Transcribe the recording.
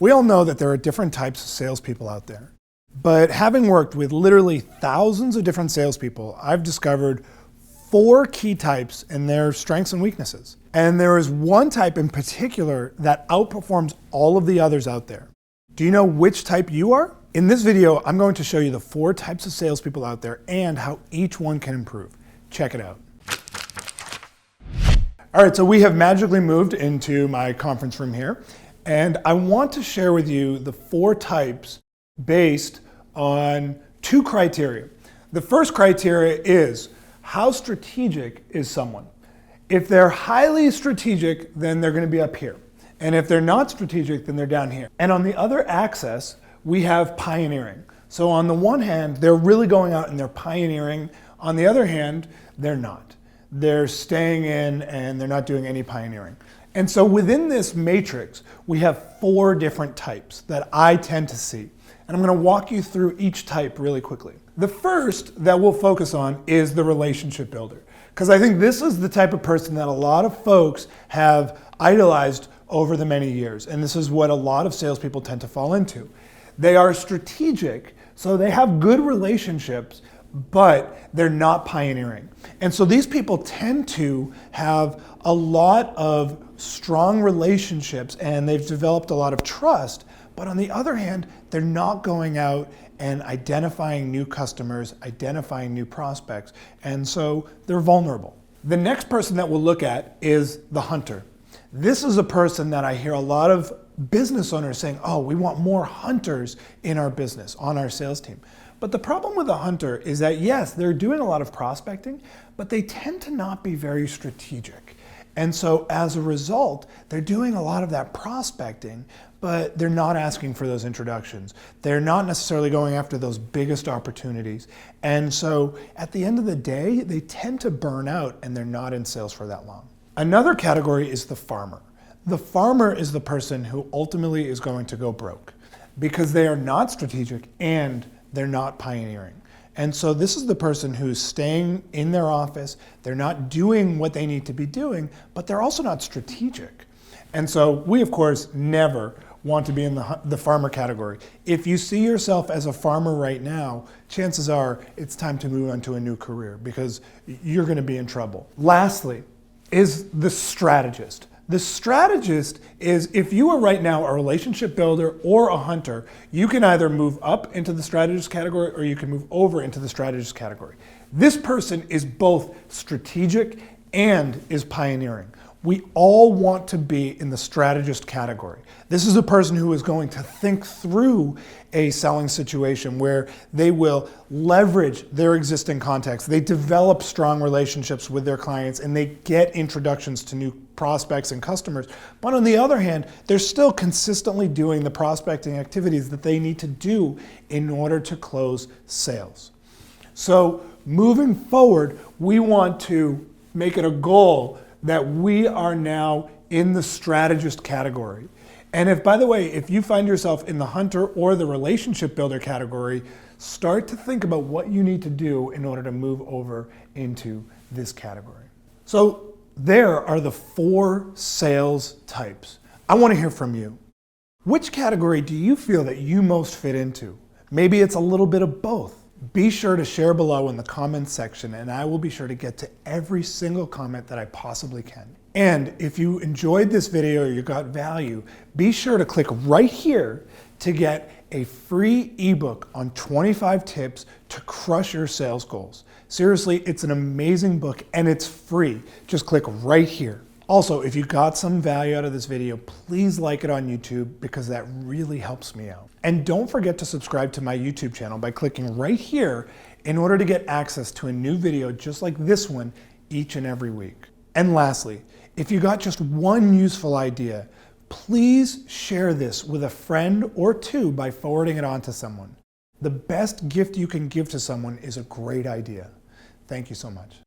We all know that there are different types of salespeople out there. But having worked with literally thousands of different salespeople, I've discovered 4 key types and their strengths and weaknesses. And there is one type in particular that outperforms all of the others out there. Do you know which type you are? In this video, I'm going to show you the 4 types of salespeople out there and how each one can improve. Check it out. All right, so we have magically moved into my conference room here, and I want to share with you the 4 types based on 2 criteria. The first criteria is, how strategic is someone? If they're highly strategic, then they're going to be up here. And if they're not strategic, then they're down here. And on the other axis, we have pioneering. So on the one hand, they're really going out and they're pioneering. On the other hand, they're not. They're staying in and they're not doing any pioneering. And so within this matrix, we have 4 different types that I tend to see. And I'm going to walk you through each type really quickly. The first that we'll focus on is the relationship builder, because I think this is the type of person that a lot of folks have idolized over the many years. And this is what a lot of salespeople tend to fall into. They are strategic, so they have good relationships, but they're not pioneering. And so these people tend to have a lot of strong relationships and they've developed a lot of trust, but on the other hand, they're not going out and identifying new customers, identifying new prospects, and so they're vulnerable. The next person that we'll look at is the hunter. This is a person that I hear a lot of business owners saying, oh, we want more hunters in our business, on our sales team. But the problem with a hunter is that, yes, they're doing a lot of prospecting, but they tend to not be very strategic. And so as a result, they're doing a lot of that prospecting, but they're not asking for those introductions. They're not necessarily going after those biggest opportunities. And so at the end of the day, they tend to burn out and they're not in sales for that long. Another category is the farmer. The farmer is the person who ultimately is going to go broke because they are not strategic and they're not pioneering. And so this is the person who's staying in their office, they're not doing what they need to be doing, but they're also not strategic. And so we, of course, never want to be in the farmer category. If you see yourself as a farmer right now, chances are it's time to move on to a new career because you're going to be in trouble. Lastly is the strategist. The strategist is, if you are right now a relationship builder or a hunter, you can either move up into the strategist category or you can move over into the strategist category. This person is both strategic and is pioneering. We all want to be in the strategist category. This is a person who is going to think through a selling situation where they will leverage their existing contacts. They develop strong relationships with their clients and they get introductions to new prospects and customers. But on the other hand, they're still consistently doing the prospecting activities that they need to do in order to close sales. So moving forward, we want to make it a goal that we are now in the strategist category. And if, by the way, if you find yourself in the hunter or the relationship builder category, start to think about what you need to do in order to move over into this category. So there are the 4 sales types. I want to hear from you. Which category do you feel that you most fit into? Maybe it's a little bit of both. Be sure to share below in the comments section and I will be sure to get to every single comment that I possibly can. And if you enjoyed this video or you got value, be sure to click right here to get a free ebook on 25 tips to crush your sales goals. Seriously, it's an amazing book and it's free. Just click right here. Also, if you got some value out of this video, please like it on YouTube because that really helps me out. And don't forget to subscribe to my YouTube channel by clicking right here in order to get access to a new video just like this one each and every week. And lastly, if you got just one useful idea, please share this with a friend or 2 by forwarding it on to someone. The best gift you can give to someone is a great idea. Thank you so much.